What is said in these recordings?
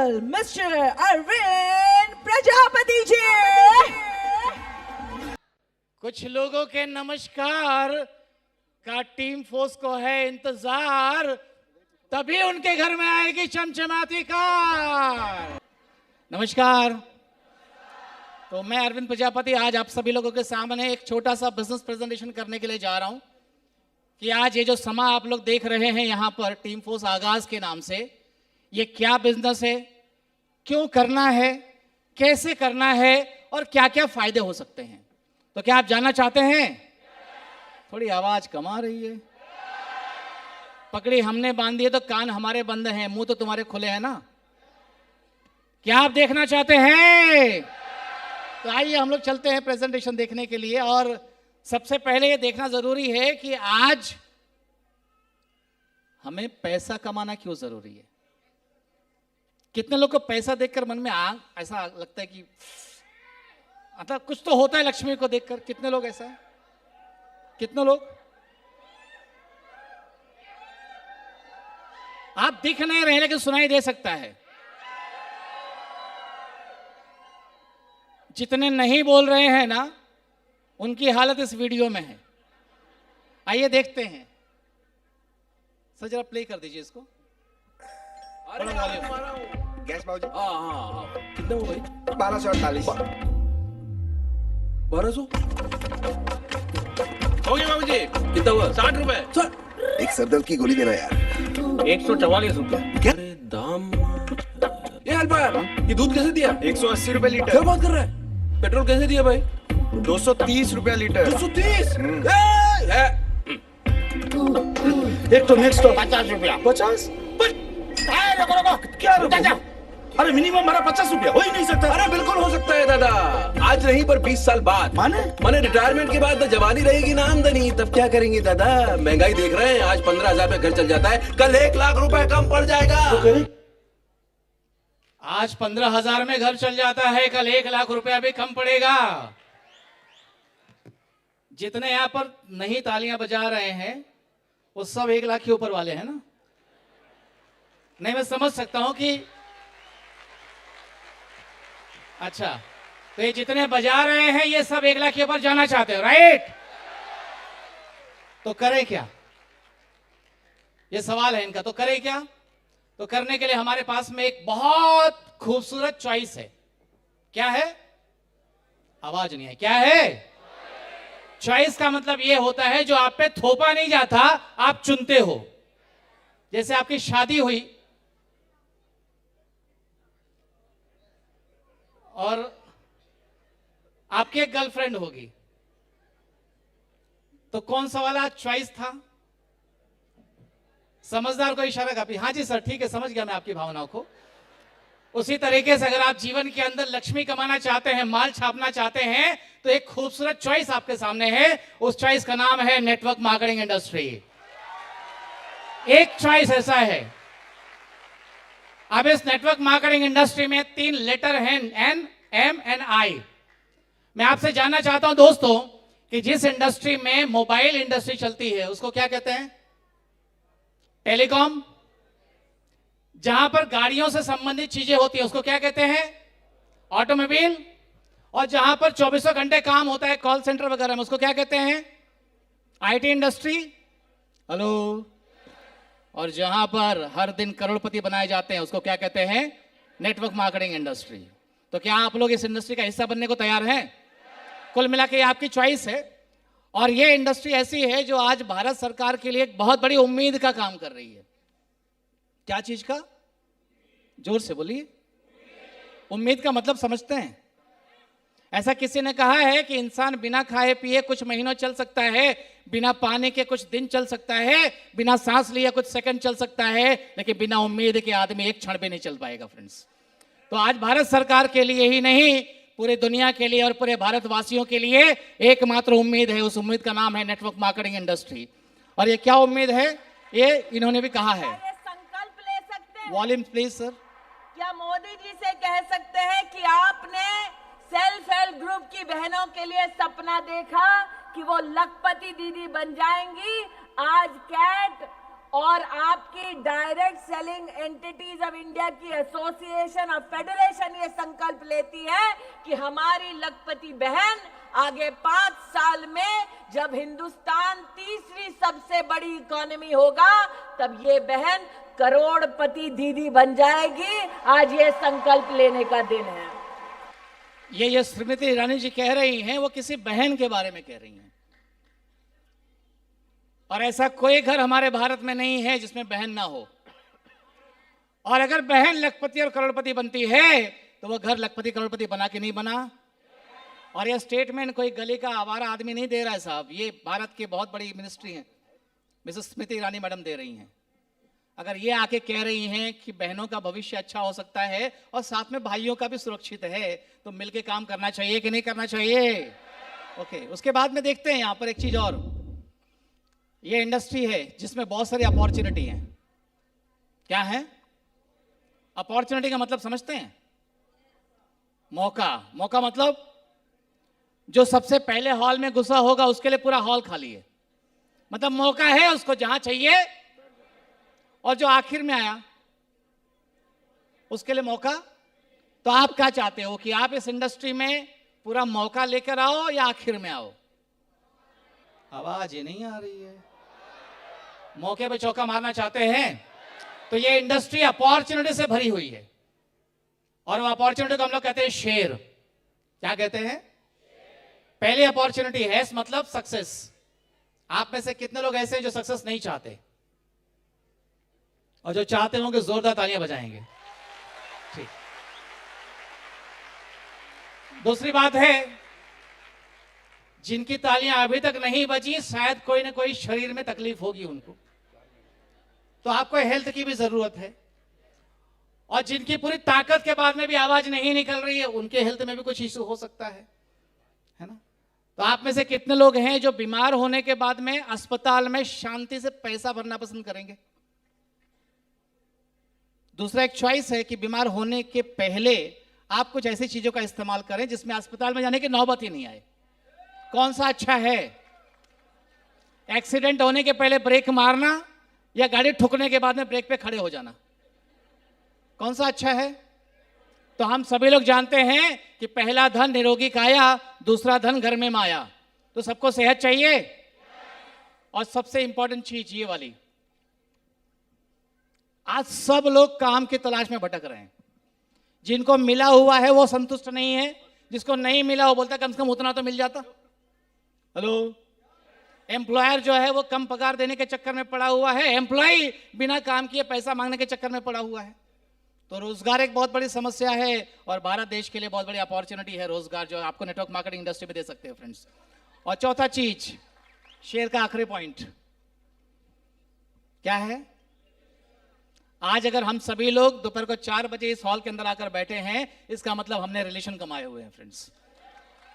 Welcome mister Arvind Prajapati ji. कुछ लोगों के नमस्कार का टीम फोर्स को है इंतजार, तभी उनके घर में आएगी चमचमाती कार। नमस्कार। तो मैं अरविंद प्रजापति आज आप सभी लोगों के सामने एक छोटा सा बिजनेस प्रेजेंटेशन करने के लिए जा रहा हूं कि आज ये जो समा आप लोग देख रहे हैं यहां पर टीम फोर्स आगाज के नाम से, ये क्या बिजनेस है, क्यों करना है, कैसे करना है और क्या क्या फायदे हो सकते हैं। तो क्या आप जानना चाहते हैं? थोड़ी आवाज कम आ रही है। पकड़ी हमने बांध दी है तो कान हमारे बंद हैं, मुंह तो तुम्हारे खुले हैं ना। क्या आप देखना चाहते हैं? तो आइए हम लोग चलते हैं प्रेजेंटेशन देखने के लिए। और सबसे पहले ये देखना जरूरी है कि आज हमें पैसा कमाना क्यों जरूरी है। कितने लोग को पैसा देखकर मन में ऐसा लगता है कि मतलब कुछ तो होता है लक्ष्मी को देखकर? कितने लोग ऐसा है? कितने लोग? आप दिख नहीं रहे लेकिन सुनाई दे सकता है। जितने नहीं बोल रहे हैं ना, उनकी हालत इस वीडियो में है। आइए देखते हैं। सर जरा प्ले कर दीजिए इसको। गैस बाबूजी। हाँ कितना हो गई? 1248। 1200 हो गया बाबूजी। कितना हुआ? 60 रुपए। एक सरदर्द की गोली देना यार। 144 रुपए। क्या? अरे दाम। ये हेल्पर, ये दूध कैसे दिया? 180 रुपए लीटर। क्या बात कर रहा है? पेट्रोल कैसे दिया भाई? 230 रुपया लीटर। 230। एक तो नेक्स्ट 50 रुपया। 50? क्या रुको? अरे मिनिमम हमारा 50 रुपया हो ही नहीं सकता। अरे बिल्कुल हो सकता है दादा, आज नहीं पर 20 साल बाद। माने रिटायरमेंट के बाद जवानी रहेगी ना आमदनी, तब क्या करेंगे दादा? महंगाई देख रहे हैं, आज 15,000 में घर चल जाता है, कल 1 लाख रुपए कम पड़ जाएगा। आज 15,000 में घर चल जाता है, कल 1 लाख रुपया भी कम पड़ेगा। जितने यहां पर नहीं तालियां बजा रहे हैं वो सब 1 लाख के ऊपर वाले हैं ना? नहीं, मैं समझ सकता हूं कि अच्छा, तो ये जितने बजा रहे हैं ये सब 1 लाख के ऊपर जाना चाहते हो, राइट? तो करें क्या? ये सवाल है इनका। तो करें क्या? तो करने के लिए हमारे पास में एक बहुत खूबसूरत चॉइस है। क्या है? आवाज नहीं है। क्या है? चॉइस का मतलब यह होता है जो आप पे थोपा नहीं जाता, आप चुनते हो। जैसे आपकी शादी हुई और आपकी एक गर्लफ्रेंड होगी, तो कौन सा वाला चॉइस था? समझदार को इशारा काफी। हाँ जी सर, ठीक है, समझ गया मैं आपकी भावनाओं को। उसी तरीके से अगर आप जीवन के अंदर लक्ष्मी कमाना चाहते हैं, माल छापना चाहते हैं, तो एक खूबसूरत चॉइस आपके सामने है। उस चॉइस का नाम है नेटवर्क मार्केटिंग इंडस्ट्री। एक चॉइस ऐसा है। अब इस नेटवर्क मार्केटिंग इंडस्ट्री में 3 लेटर हैं, N, M and I। मैं आपसे जानना चाहता हूं दोस्तों कि जिस इंडस्ट्री में मोबाइल इंडस्ट्री चलती है उसको क्या कहते हैं? टेलीकॉम। जहां पर गाड़ियों से संबंधित चीजें होती है उसको क्या कहते हैं? ऑटोमोबाइल। और जहां पर 24 घंटे काम होता है कॉल सेंटर वगैरह में, उसको क्या कहते हैं? IT industry. हेलो। और जहां पर हर दिन करोड़पति बनाए जाते हैं उसको क्या कहते हैं? Network marketing industry. तो क्या आप लोग इस इंडस्ट्री का हिस्सा बनने को तैयार हैं? कुल मिला के आपकी चॉइस है। और यह इंडस्ट्री ऐसी है जो आज भारत सरकार के लिए एक बहुत बड़ी उम्मीद का काम कर रही है। क्या चीज का? जोर से बोलिए। उम्मीद का मतलब समझते हैं? ऐसा किसी ने कहा है कि इंसान बिना खाए पिए कुछ महीनों चल सकता है, बिना पानी के कुछ दिन चल सकता है, बिना सांस लिए कुछ सेकंड चल सकता है, लेकिन बिना उम्मीद के आदमी एक क्षण भी नहीं चल पाएगा फ्रेंड्स। तो आज भारत सरकार के लिए ही नहीं, पूरे दुनिया के लिए और पूरे भारतवासियों के लिए एकमात्र उम्मीद है। उस उम्मीद का नाम है नेटवर्क मार्केटिंग इंडस्ट्री। और ये क्या उम्मीद है? ये इन्होंने भी कहा है। संकल्प ले सकते हैं। Volume please sir. क्या मोदी जी से कह सकते हैं कि आपने सेल्फ हेल्प ग्रुप की बहनों के लिए सपना देखा कि वो लखपति दीदी बन जाएंगी? आज कैट और आपकी direct selling entities of India की एसोसिएशन ऑफ फेडरेशन ये संकल्प लेती है कि हमारी लखपति बहन आगे 5 साल में जब हिंदुस्तान तीसरी सबसे बड़ी इकोनॉमी होगा तब ये बहन करोड़पति दीदी बन जाएगी। आज ये संकल्प लेने का दिन है। ये स्मृति ईरानी जी कह रही हैं, वो किसी बहन के बारे में कह रही हैं। और ऐसा कोई घर हमारे भारत में नहीं है जिसमें बहन ना हो। और अगर बहन लखपति और करोड़पति बनती है तो वो घर लखपति करोड़पति बना कि नहीं बना। और ये स्टेटमेंट कोई गली का आवारा आदमी नहीं दे रहा है साहब, ये भारत की बहुत बड़ी मिनिस्ट्री है, मिसेस स्मृति ईरानी मैडम दे रही हैं। अगर ये आके कह रही हैं कि बहनों का भविष्य अच्छा हो सकता है और साथ में भाइयों का भी सुरक्षित है, तो मिलके काम करना चाहिए कि नहीं करना चाहिए। ओके, उसके बाद में देखते हैं यहाँ पर एक चीज और। ये इंडस्ट्री है जिसमें बहुत सारी अपॉर्चुनिटी है। क्या है अपॉर्चुनिटी का मतलब समझते हैं? मौका। मौका मतलब जो सबसे पहले हॉल में घुसा होगा उसके लिए पूरा हॉल खाली है, मतलब मौका है उसको जहां चाहिए। और जो आखिर में आया उसके लिए मौका। तो आप क्या चाहते हो कि आप इस इंडस्ट्री में पूरा मौका लेकर आओ या आखिर में आओ? आवाज ही नहीं आ रही है। मौके पे चौका मारना चाहते हैं तो ये इंडस्ट्री अपॉर्चुनिटी से भरी हुई है। और वो अपॉर्चुनिटी को हम लोग कहते हैं शेर। क्या कहते हैं? पहली अपॉर्चुनिटी है मतलब सक्सेस। आप में से कितने लोग ऐसे हैं जो सक्सेस नहीं चाहते? और जो चाहते होंगे जोरदार तालियां बजाएंगे। ठीक। दूसरी बात है, जिनकी तालियां अभी तक नहीं बजी शायद कोई ना कोई शरीर में तकलीफ होगी उनको, तो आपको हेल्थ की भी जरूरत है। और जिनकी पूरी ताकत के बाद में भी आवाज नहीं निकल रही है उनके हेल्थ में भी कुछ इशू हो सकता है ना। तो आप में से कितने लोग हैं जो बीमार होने के बाद में अस्पताल में शांति से पैसा भरना पसंद करेंगे? दूसरा एक चॉइस है कि बीमार होने के पहले आप कुछ ऐसी चीजों का इस्तेमाल करें जिसमें अस्पताल में जाने की नौबत ही नहीं आए। कौन सा अच्छा है? एक्सीडेंट होने के पहले ब्रेक मारना या गाड़ी ठुकने के बाद में ब्रेक पे खड़े हो जाना? कौन सा अच्छा है? तो हम सभी लोग जानते हैं कि पहला धन निरोगी काया, दूसरा धन घर में माया। तो सबको सेहत चाहिए। और सबसे इंपॉर्टेंट चीज ये वाली, आज सब लोग काम की तलाश में भटक रहे हैं। जिनको मिला हुआ है वो संतुष्ट नहीं है, जिसको नहीं मिला वो बोलता कम से कम उतना तो मिल जाता। हेलो, एम्प्लॉयर जो है वो कम पगार देने के चक्कर में पड़ा हुआ है, एम्प्लॉय बिना काम किए पैसा मांगने के चक्कर में पड़ा हुआ है। तो रोजगार एक बहुत बड़ी समस्या है और भारत देश के लिए बहुत बड़ी अपॉर्चुनिटी है रोजगार, जो आपको नेटवर्क मार्केटिंग इंडस्ट्री में दे सकते हैं फ्रेंड्स। और चौथा चीज, शेयर का आखिरी पॉइंट क्या है? आज अगर हम सभी लोग दोपहर को 4 बजे इस हॉल के अंदर आकर बैठे हैं, इसका मतलब हमने रिलेशन कमाए हुए हैं फ्रेंड्स।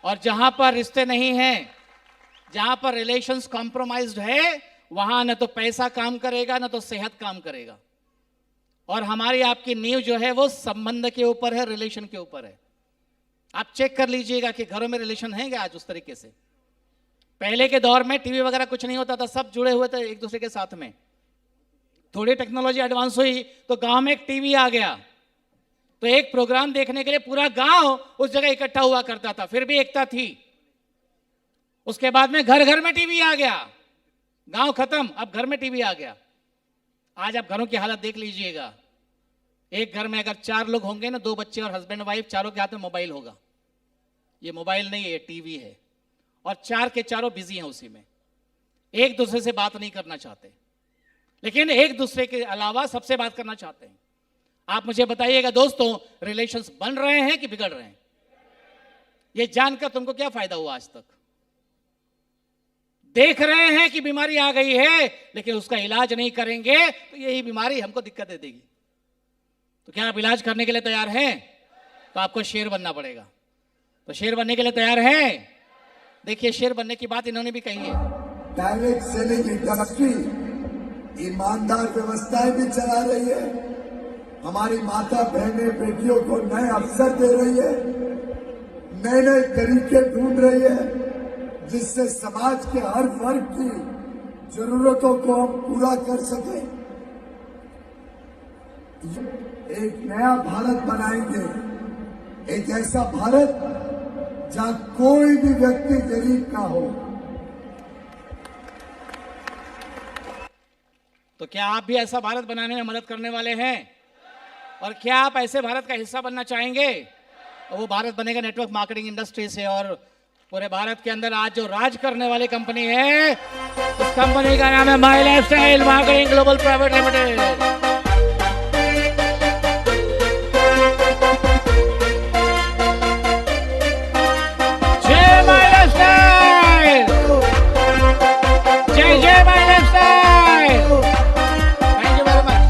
और जहां पर रिश्ते नहीं हैं, जहां पर रिलेशंस कॉम्प्रोमाइज्ड है, वहां न तो पैसा काम करेगा न तो सेहत काम करेगा। और हमारी आपकी नींव जो है वो संबंध के ऊपर है, रिलेशन के ऊपर है। आप चेक कर लीजिएगा कि घरों में रिलेशन है क्या आज उस तरीके से। पहले के दौर में टीवी वगैरह कुछ नहीं होता था, सब जुड़े हुए थे एक दूसरे के साथ में। थोड़ी टेक्नोलॉजी एडवांस हुई तो गांव में एक टीवी आ गया, तो एक प्रोग्राम देखने के लिए पूरा गांव उस जगह इकट्ठा हुआ करता था, फिर भी एकता थी। उसके बाद में घर घर में टीवी आ गया, गांव खत्म, अब घर में टीवी आ गया। आज आप घरों की हालत देख लीजिएगा। एक घर में अगर 4 लोग होंगे ना, 2 बच्चे और हस्बैंड वाइफ, चारों के हाथ में मोबाइल होगा। ये मोबाइल नहीं है, ये टीवी है। और 4 के चारों बिजी हैं उसी में, एक दूसरे से बात नहीं करना चाहते, लेकिन एक दूसरे के अलावा सबसे बात करना चाहते हैं। आप मुझे बताइएगा दोस्तों, रिलेशंस बन रहे हैं कि बिगड़ रहे हैं? ये जानकर तुमको क्या फायदा हुआ आज तक? देख रहे हैं कि बीमारी आ गई है, लेकिन उसका इलाज नहीं करेंगे तो यही बीमारी हमको दिक्कत दे देगी। तो क्या आप इलाज करने के लिए तैयार हैं? तो आपको शेर बनना पड़ेगा। तो शेर बनने के लिए तैयार हैं? देखिए, शेर बनने की बात इन्होंने भी कही है। डायरेक्ट सेलिंग इंडस्ट्री ईमानदार व्यवस्थाएं भी चला रही है, हमारी माता बहनें बेटियों को नए अवसर दे रही है, नए नए तरीके ढूंढ रही है, जिससे समाज के हर वर्ग की जरूरतों को हम पूरा कर सकें, एक नया भारत बनाएंगे, एक ऐसा भारत जहां कोई भी व्यक्ति गरीब ना हो। तो क्या आप भी ऐसा भारत बनाने में मदद करने वाले हैं? और क्या आप ऐसे भारत का हिस्सा बनना चाहेंगे? और वो भारत बनेगा नेटवर्क मार्केटिंग इंडस्ट्री से। और पूरे भारत के अंदर आज जो राज करने वाली कंपनी है, उस कंपनी का नाम है my lifestyle marketing global private limited. जय माई लाइफस्टाइल, जय जय my lifestyle. Thank you very much.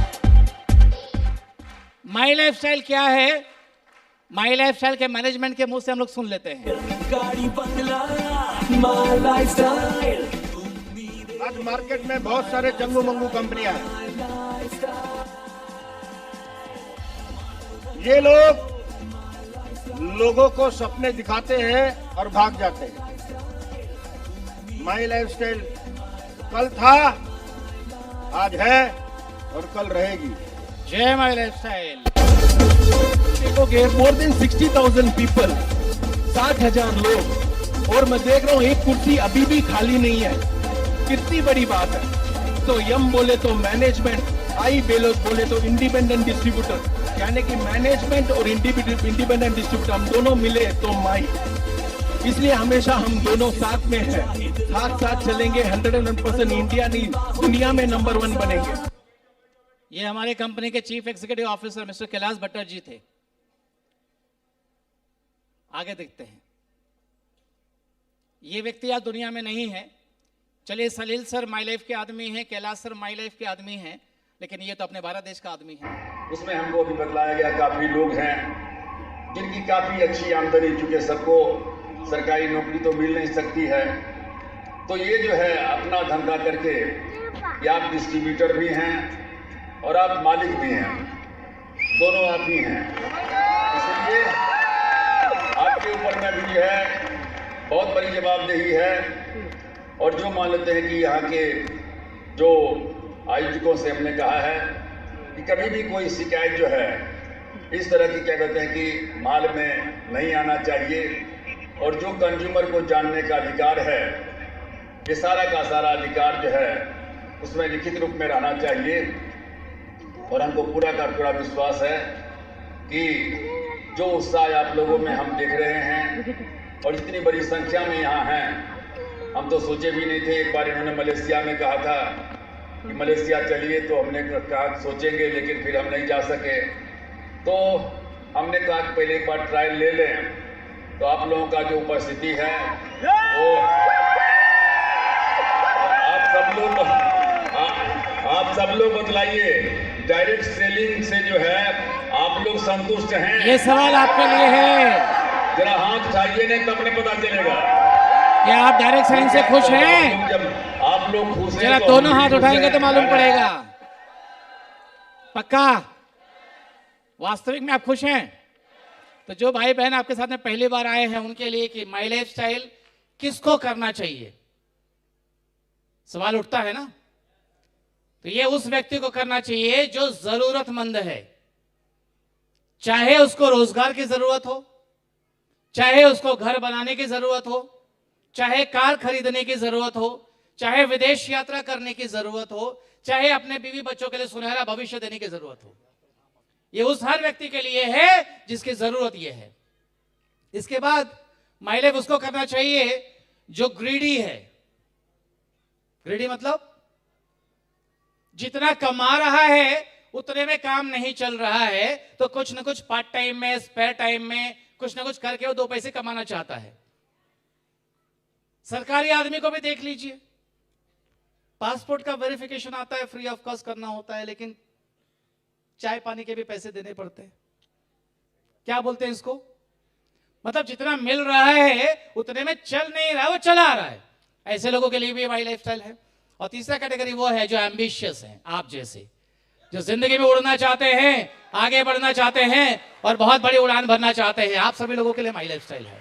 My lifestyle क्या है? माई लाइफस्टाइल के मैनेजमेंट के मुंह से हम लोग सुन लेते हैं। गाड़ी बंगला माय लाइफस्टाइल। आज मार्केट में बहुत सारे चंगू मंगू कंपनियां हैं। ये लोग लोगों को सपने दिखाते हैं और भाग जाते हैं। माई लाइफस्टाइल कल था, आज है और कल रहेगी। जय माई लाइफस्टाइल। देखोगे मोर देन 60,000 पीपल, 60,000 लोग, और मैं देख रहा हूँ एक कुर्सी अभी भी खाली नहीं है। कितनी बड़ी बात है। तो यम बोले तो मैनेजमेंट, आई बेलोस बोले तो इंडिपेंडेंट डिस्ट्रीब्यूटर, यानी कि मैनेजमेंट और इंडिपेंडेंट डिस्ट्रीब्यूटर हम दोनों मिले तो माई। इसलिए हमेशा हम दोनों साथ में हैं, साथ साथ चलेंगे। 101% इंडिया नहीं, दुनिया में नंबर 1 बनेंगे। ये हमारे कंपनी के chief executive officer mister Kailash Bhattar ji थे। आगे देखते हैं। ये व्यक्ति आज दुनिया में नहीं है। चलिए, सलील सर माई लाइफ के आदमी हैं, कैलाश सर माई लाइफ के आदमी हैं, लेकिन ये तो अपने भारत देश का आदमी है। उसमें हमको भी बतलाया गया काफी लोग हैं जिनकी काफी अच्छी आमदनी, चूंकि सबको सरकारी नौकरी तो मिल नहीं सकती है, तो ये जो है अपना धंधा करके, या आप डिस्ट्रीब्यूटर भी हैं और आप मालिक भी हैं, दोनों आप ही हैं। इसलिए आपके ऊपर में भी जो है बहुत बड़ी जवाबदेही है। और जो मान लेते हैं कि यहाँ के जो आयोजकों से हमने कहा है कि कभी भी कोई शिकायत जो है इस तरह की, क्या कहते हैं कि माल में नहीं आना चाहिए, और जो कंज्यूमर को जानने का अधिकार है, ये सारा का सारा अधिकार जो है उसमें लिखित रूप में रहना चाहिए। और हमको पूरा का पूरा विश्वास है कि जो उत्साह आप लोगों में हम देख रहे हैं और इतनी बड़ी संख्या में यहाँ हैं, हम तो सोचे भी नहीं थे। एक बार इन्होंने मलेशिया में कहा था कि मलेशिया चलिए, तो हमने कहा सोचेंगे, लेकिन फिर हम नहीं जा सके। तो हमने कहा कि पहले एक बार ट्रायल ले लें। तो आप लोगों का जो उपस्थिति है वो आप सब लोग बतलाइए, डायरेक्ट सेलिंग से जो है आप लोग संतुष्ट हैं? ये सवाल आपके लिए है। जरा हाथ उठाइए, नहीं तब नहीं पता चलेगा। क्या आप डायरेक्ट सेलिंग से खुश हैं? जब आप लोग खुश हैं जरा तो दोनों हम भी हाथ खुश उठाएंगे हैं। तो मालूम पड़ेगा। पक्का? वास्तविक में आप खुश हैं? तो जो भाई बहन आपके साथ में पहली बार आए हैं उनके लिए कि माई लाइफ स्टाइल किसको करना चाहिए, सवाल उठता है ना। तो ये उस व्यक्ति को करना चाहिए जो जरूरतमंद है, चाहे उसको रोजगार की जरूरत हो, चाहे उसको घर बनाने की जरूरत हो, चाहे कार खरीदने की जरूरत हो, चाहे विदेश यात्रा करने की जरूरत हो, चाहे अपने बीवी बच्चों के लिए सुनहरा भविष्य देने की जरूरत हो। ये उस हर व्यक्ति के लिए है जिसकी जरूरत ये है। इसके बाद माई लाइफ उसको करना चाहिए जो ग्रीडी है। ग्रीडी मतलब जितना कमा रहा है उतने में काम नहीं चल रहा है, तो कुछ ना कुछ पार्ट टाइम में, स्पेयर टाइम में कुछ ना कुछ करके वो 2 पैसे कमाना चाहता है। सरकारी आदमी को भी देख लीजिए, पासपोर्ट का वेरिफिकेशन आता है, फ्री ऑफ कॉस्ट करना होता है, लेकिन चाय पानी के भी पैसे देने पड़ते हैं। क्या बोलते हैं इसको? मतलब जितना मिल रहा है उतने में चल नहीं रहा, वो चला रहा है। ऐसे लोगों के लिए भी माई लाइफस्टाइल है। और तीसरा कैटेगरी वो है जो एम्बिशियस है, आप जैसे, जो जिंदगी में उड़ना चाहते हैं, आगे बढ़ना चाहते हैं और बहुत बड़ी उड़ान भरना चाहते हैं। आप सभी लोगों के लिए माई लाइफस्टाइल है।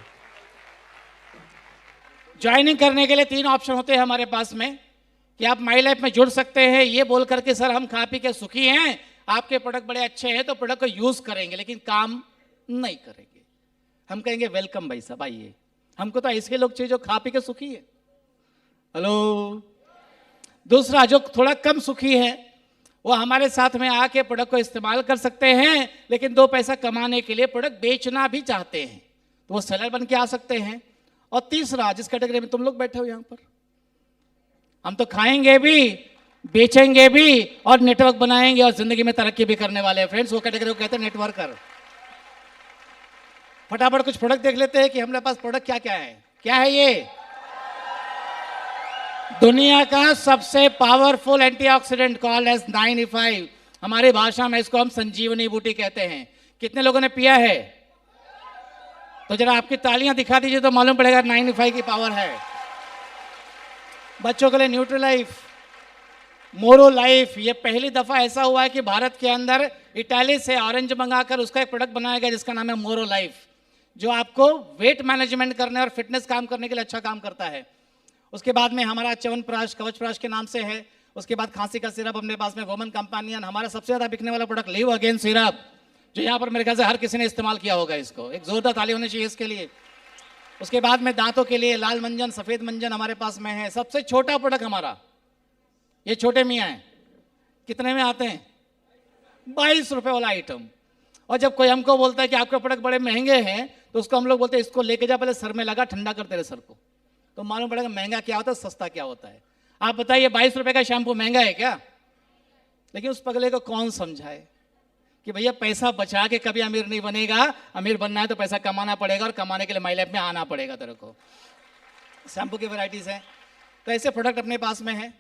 ज्वाइनिंग करने के लिए 3 ऑप्शन होते हैं हमारे पास में कि आप माई लाइफ में जुड़ सकते हैं, ये बोल करके सर हम खा पी के सुखी हैं, आपके प्रोडक्ट बड़े अच्छे हैं, तो प्रोडक्ट को यूज करेंगे लेकिन काम नहीं करेंगे। हम कहेंगे वेलकम भाई साहब आइए, हमको तो ऐसे लोग चाहिए जो खा पी के सुखी है। हेलो। दूसरा जो थोड़ा कम सुखी है वो हमारे साथ में आके प्रोडक्ट को इस्तेमाल कर सकते हैं, लेकिन 2 पैसा कमाने के लिए प्रोडक्ट बेचना भी चाहते हैं, तो वो सेलर बन के आ सकते हैं। और तीसरा जिस कैटेगरी में तुम लोग बैठे हो यहां पर, हम तो खाएंगे भी, बेचेंगे भी और नेटवर्क बनाएंगे और जिंदगी में तरक्की भी करने वाले हैं फ्रेंड्स। वो कैटेगरी को कहते हैं नेटवर्कर। फटाफट कुछ प्रोडक्ट देख लेते हैं कि हमारे पास प्रोडक्ट क्या क्या है। क्या है ये? दुनिया का सबसे powerful antioxidant called as 9E5। हमारी भाषा में इसको हम संजीवनी बूटी कहते हैं। कितने लोगों ने पिया है? तो जरा आपकी तालियां दिखा दीजिए तो मालूम पड़ेगा 9E5 की पावर है। बच्चों के लिए न्यूट्रीलाइफ, मोरो लाइफ, ये पहली दफा ऐसा हुआ है कि भारत के अंदर इटाली से ऑरेंज मंगाकर उसका एक प्रोडक्ट बनाया गया जिसका नाम है मोरो लाइफ, जो आपको वेट मैनेजमेंट करने और फिटनेस काम करने के लिए अच्छा काम करता है। उसके बाद में हमारा च्यवनप्राश, कवचप्राश के नाम से है। उसके बाद खांसी का सिरप अपने पास में वोमन कंपानियन। हमारा सबसे ज्यादा बिकने वाला प्रोडक्ट लिव अगेन सिरप, जो यहाँ पर मेरे ख्याल से हर किसी ने इस्तेमाल किया होगा इसको। एक जोरदार ताली होनी चाहिए इसके लिए। उसके बाद में दांतों के लिए लाल मंजन, सफेद मंजन हमारे पास में है। सबसे छोटा प्रोडक्ट हमारा ये छोटे मियाँ है। कितने में आते हैं? 22 रुपए वाला आइटम। और जब कोई हमको बोलता है कि आपके प्रोडक्ट बड़े महंगे हैं, तो उसको हम लोग बोलते हैं इसको लेके जा, पहले सर में लगा, ठंडा कर तेरे सर को, तो मालूम पड़ेगा महंगा क्या होता है, सस्ता क्या होता है। आप बताइए 22 रुपए का शैम्पू महंगा है क्या? लेकिन उस पगले को कौन समझाए कि भैया पैसा बचा के कभी अमीर नहीं बनेगा, अमीर बनना है तो पैसा कमाना पड़ेगा और कमाने के लिए माई लाइफ में आना पड़ेगा तेरे को। शैम्पू की वैरायटीज है। तो ऐसे प्रोडक्ट अपने पास में है।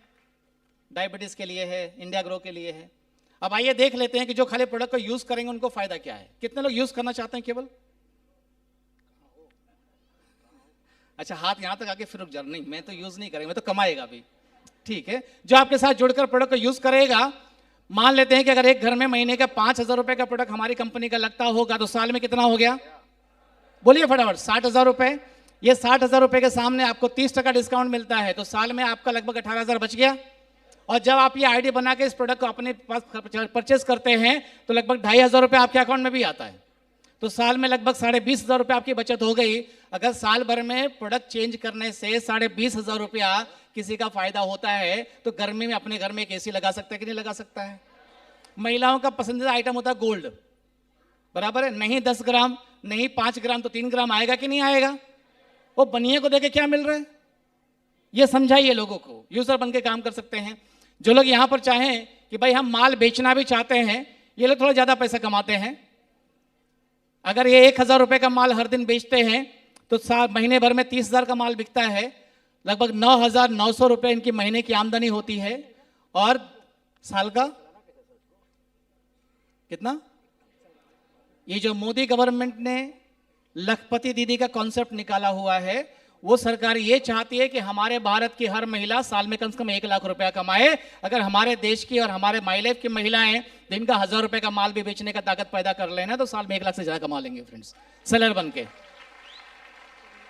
डायबिटीज के लिए है, इंडिया ग्रो के लिए है। अब आइए देख लेते हैं कि जो खाली प्रोडक्ट को यूज करेंगे उनको फायदा क्या है। कितने लोग यूज करना चाहते हैं केवल? अच्छा हाथ यहां तक आके फिर रुक जा। नहीं मैं तो यूज नहीं करेंगे, मैं तो कमाएगा भी। ठीक है, जो आपके साथ जुड़कर प्रोडक्ट को यूज करेगा, मान लेते हैं कि अगर एक घर में महीने का 5,000 रुपए का प्रोडक्ट हमारी कंपनी का लगता होगा, तो साल में कितना हो गया? बोलिए फटाफट। 60,000 रुपए। ये 60,000 रुपए के सामने आपको 30% डिस्काउंट मिलता है, तो साल में आपका लगभग 18,000 बच गया। और जब आप ये आईडी बना के इस प्रोडक्ट को अपने पास परचेस करते हैं, तो लगभग 2,500 रुपए आपके अकाउंट में भी आता है, तो साल में लगभग 20,500 रुपए आपकी बचत हो गई। अगर साल भर में प्रोडक्ट चेंज करने से 20,500 रुपया किसी का फायदा होता है, तो गर्मी में अपने घर में एक एसी लगा सकता है कि नहीं लगा सकता है? महिलाओं का पसंदीदा आइटम होता है गोल्ड, बराबर है? नहीं 10 ग्राम, नहीं 5 ग्राम, तो 3 ग्राम आएगा कि नहीं आएगा? वो बनिए को देके क्या मिल रहा है, ये समझाइए लोगों को। यूजर बन के काम कर सकते हैं। जो लोग यहां पर चाहें कि भाई हम माल बेचना भी चाहते हैं, ये लोग थोड़ा ज्यादा पैसा कमाते हैं। अगर ये 1,000 रुपए का माल हर दिन बेचते हैं, तो महीने भर में 30,000 का माल बिकता है। लगभग 9,900 रुपए इनकी महीने की आमदनी होती है। और साल का कितना? ये जो मोदी गवर्नमेंट ने लखपति दीदी का कॉन्सेप्ट निकाला हुआ है, वो सरकार ये चाहती है कि हमारे भारत की हर महिला साल में कम से कम 1 लाख रुपया कमाए। अगर हमारे देश की और हमारे माई लाइफ की महिलाएं दिन का 1,000 रुपए का माल भी बेचने का ताकत पैदा कर लेना, तो साल में 1 लाख से ज्यादा कमा लेंगे फ्रेंड्स, सेलर बन के।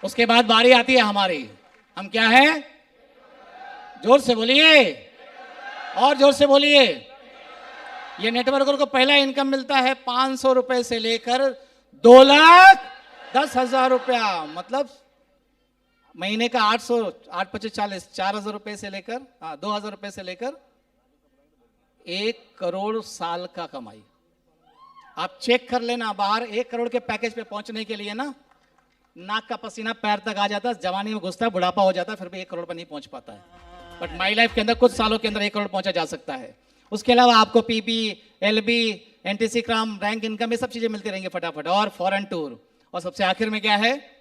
उसके बाद बारी आती है हमारी। हम क्या है? जोर से बोलिए, और जोर से बोलिए। ये नेटवर्कर को पहला इनकम मिलता है 500 रुपए से लेकर 2,10,000 रुपया, मतलब महीने का 800, 8 × 40, 4,000 रुपए से लेकर 2,000 रुपए से लेकर 1 करोड़ साल का कमाई। आप चेक कर लेना, बाहर 1 करोड़ के पैकेज पे पहुंचने के लिए ना नाक का पसीना पैर तक आ जाता है, जवानी में घुसता है, बुढ़ापा हो जाता है, फिर भी 1 करोड़ पर नहीं पहुंच पाता है। बट माई लाइफ के अंदर कुछ सालों के अंदर 1 करोड़ पहुंचा जा सकता है। उसके अलावा आपको पीपी, एलबी, एनटीसी क्राम, रैंक इनकम, ये सब चीजें मिलती रहेंगी फटाफट, और फॉरेन टूर। और सबसे आखिर में क्या है?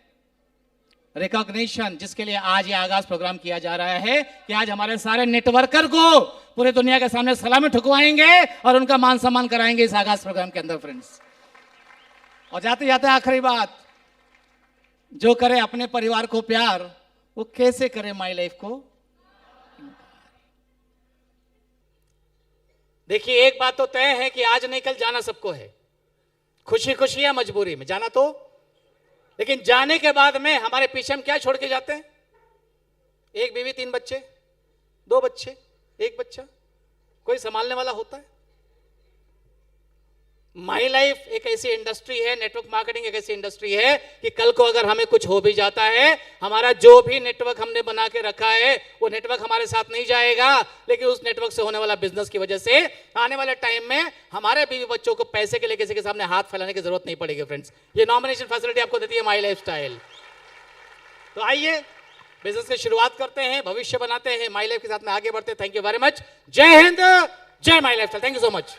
रिकॉग्निशन, जिसके लिए आज ये आगाज प्रोग्राम किया जा रहा है कि आज हमारे सारे नेटवर्कर को पूरे दुनिया के सामने सलामी ठुकवाएंगे और उनका मान सम्मान कराएंगे इस आगाज प्रोग्राम के अंदर फ्रेंड्स। और जाते जाते आखिरी बात, जो करे अपने परिवार को प्यार, वो कैसे करे माई लाइफ को? देखिए एक बात तो तय है कि आज नहीं कल जाना सबको है, खुशी खुशी या मजबूरी में जाना तो। लेकिन जाने के बाद में हमारे पीछे हम क्या छोड़ के जाते हैं? 1 बीवी 3 बच्चे, 2 बच्चे, 1 बच्चा, कोई संभालने वाला होता है? माई लाइफ एक ऐसी इंडस्ट्री है, नेटवर्क मार्केटिंग एक ऐसी इंडस्ट्री है कि कल को अगर हमें कुछ हो भी जाता है, हमारा जो भी नेटवर्क हमने बना के रखा है वो नेटवर्क हमारे साथ नहीं जाएगा, लेकिन उस नेटवर्क से होने वाला बिजनेस की वजह से आने वाले टाइम में हमारे बीवी बच्चों को पैसे के लिए किसी के सामने हाथ फैलाने की जरूरत नहीं पड़ेगी। फ्रेंड्स, ये नॉमिनेशन फैसिलिटी आपको देती है माई लाइफ स्टाइल। तो आइए बिजनेस की शुरुआत करते हैं, भविष्य बनाते हैं, माई लाइफ के साथ में आगे बढ़ते हैं। Thank you very much. जय हिंद, जय my life style. Thank you so much.